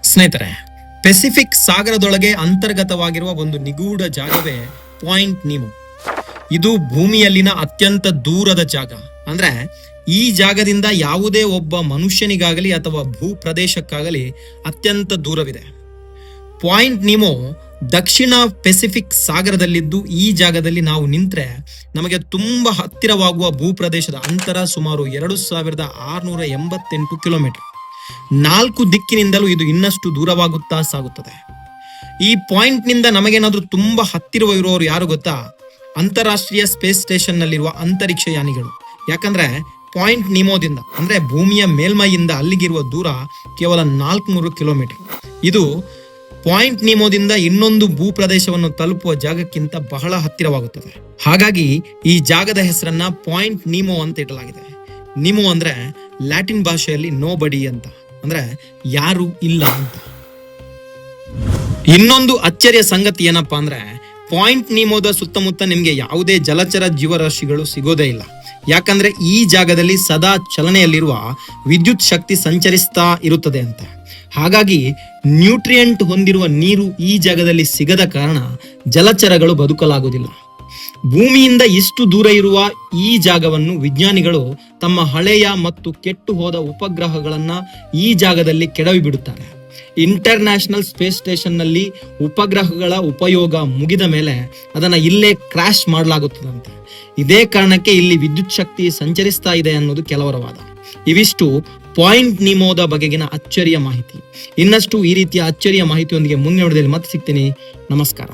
ಸ್ನೇಹಿತರೆ, ಪೆಸಿಫಿಕ್ ಸಾಗರದೊಳಗೆ ಅಂತರ್ಗತವಾಗಿರುವ ಒಂದು ನಿಗೂಢ ಜಾಗವೇ ಪಾಯಿಂಟ್ ನೀಮೋ. ಇದು ಭೂಮಿಯಲ್ಲಿನ ಅತ್ಯಂತ ದೂರದ ಜಾಗ. ಅಂದ್ರೆ ಈ ಜಾಗದಿಂದ ಯಾವುದೇ ಒಬ್ಬ ಮನುಷ್ಯನಿಗಾಗಲಿ ಅಥವಾ ಭೂ ಪ್ರದೇಶಕ್ಕಾಗಲಿ ಅತ್ಯಂತ ದೂರವಿದೆ. ಪಾಯಿಂಟ್ ನೀಮೋ ದಕ್ಷಿಣ ಪೆಸಿಫಿಕ್ ಸಾಗರದಲ್ಲಿದ್ದು, ಈ ಜಾಗದಲ್ಲಿ ನಾವು ನಿಂತ್ರೆ ನಮಗೆ ತುಂಬಾ ಹತ್ತಿರವಾಗುವ ಭೂಪ್ರದೇಶದ ಅಂತರ ಸುಮಾರು 2688 ಕಿಲೋಮೀಟರ್. 4 ದಿಕ್ಕಿನಿಂದಲೂ ಇದು ಇನ್ನಷ್ಟು ದೂರವಾಗುತ್ತಾ ಸಾಗುತ್ತದೆ. ಈ ಪಾಯಿಂಟ್ ನಿಂದ ನಮಗೇನಾದ್ರೂ ತುಂಬಾ ಹತ್ತಿರವಿರುವವರು ಯಾರು ಗೊತ್ತಾ? ಅಂತಾರಾಷ್ಟ್ರೀಯ ಸ್ಪೇಸ್ ಸ್ಟೇಷನ್ ನಲ್ಲಿರುವ ಅಂತರಿಕ್ಷ ಯಾನಿಗಳು. ಯಾಕಂದ್ರೆ ಪಾಯಿಂಟ್ ನೀಮೋದಿಂದ ಅಂದ್ರೆ ಭೂಮಿಯ ಮೇಲ್ಮೈಯಿಂದ ಅಲ್ಲಿಗಿರುವ ದೂರ ಕೇವಲ 400 ಕಿಲೋಮೀಟರ್. ಇದು ಪಾಯಿಂಟ್ ನೀಮೋದಿಂದ ಇನ್ನೊಂದು ಭೂಪ್ರದೇಶವನ್ನು ತಲುಪುವ ಜಾಗಕ್ಕಿಂತ ಬಹಳ ಹತ್ತಿರವಾಗುತ್ತದೆ. ಹಾಗಾಗಿ ಈ ಜಾಗದ ಹೆಸರನ್ನ ಪಾಯಿಂಟ್ ನೀಮೋ ಅಂತ ಇಡಲಾಗಿದೆ. ನೀಮೋ ಅಂದ್ರೆ ಲ್ಯಾಟಿನ್ ಭಾಷೆಯಲ್ಲಿ ನೋ ಬಡಿ ಅಂತ, ಅಂದ್ರೆ ಯಾರು ಇಲ್ಲ ಅಂತ. ಇನ್ನೊಂದು ಅಚ್ಚರಿಯ ಸಂಗತಿ ಏನಪ್ಪಾ ಅಂದ್ರೆ, ಪಾಯಿಂಟ್ ನೀಮೋದ ಸುತ್ತಮುತ್ತ ನಿಮ್ಗೆ ಯಾವುದೇ ಜಲಚರ ಜೀವರಾಶಿಗಳು ಸಿಗೋದೇ ಇಲ್ಲ. ಯಾಕಂದ್ರೆ ಈ ಜಾಗದಲ್ಲಿ ಸದಾ ಚಲನೆಯಲ್ಲಿರುವ ವಿದ್ಯುತ್ ಶಕ್ತಿ ಸಂಚರಿಸ್ತಾ ಇರುತ್ತದೆ ಅಂತ. ಹಾಗಾಗಿ ನ್ಯೂಟ್ರಿಯೆಂಟ್ ಹೊಂದಿರುವ ನೀರು ಈ ಜಾಗದಲ್ಲಿ ಸಿಗದ ಕಾರಣ ಜಲಚರಗಳು ಬದುಕಲಾಗುವುದಿಲ್ಲ. ಭೂಮಿಯಿಂದ ಇಷ್ಟು ದೂರ ಇರುವ ಈ ಜಾಗವನ್ನು ವಿಜ್ಞಾನಿಗಳು ತಮ್ಮ ಹಳೆಯ ಮತ್ತು ಕೆಟ್ಟು ಹೋದ ಉಪಗ್ರಹಗಳನ್ನ ಈ ಜಾಗದಲ್ಲಿ ಕೆಡವಿ ಬಿಡುತ್ತಾರೆ. ಇಂಟರ್ನ್ಯಾಷನಲ್ ಸ್ಪೇಸ್ ಸ್ಟೇಷನ್ ನಲ್ಲಿ ಉಪಗ್ರಹಗಳ ಉಪಯೋಗ ಮುಗಿದ ಮೇಲೆ ಅದನ್ನ ಇಲ್ಲೇ ಕ್ರಾಶ್ ಮಾಡಲಾಗುತ್ತದಂತೆ. ಇದೇ ಕಾರಣಕ್ಕೆ ಇಲ್ಲಿ ವಿದ್ಯುತ್ ಶಕ್ತಿ ಸಂಚರಿಸ್ತಾ ಇದೆ ಅನ್ನೋದು ಕೆಲವರ ವಾದ. ಇವಿಷ್ಟು ಪಾಯಿಂಟ್ ನೀಮೋದ ಬಗೆಗಿನ ಅಚ್ಚರಿಯ ಮಾಹಿತಿ. ಇನ್ನಷ್ಟು ಈ ರೀತಿಯ ಅಚ್ಚರಿಯ ಮಾಹಿತಿಯೊಂದಿಗೆ ಮುಂದಿನ ವಿಡಿಯೋದಲ್ಲಿ ಮತ್ತೆ ಸಿಗ್ತೀನಿ. ನಮಸ್ಕಾರ.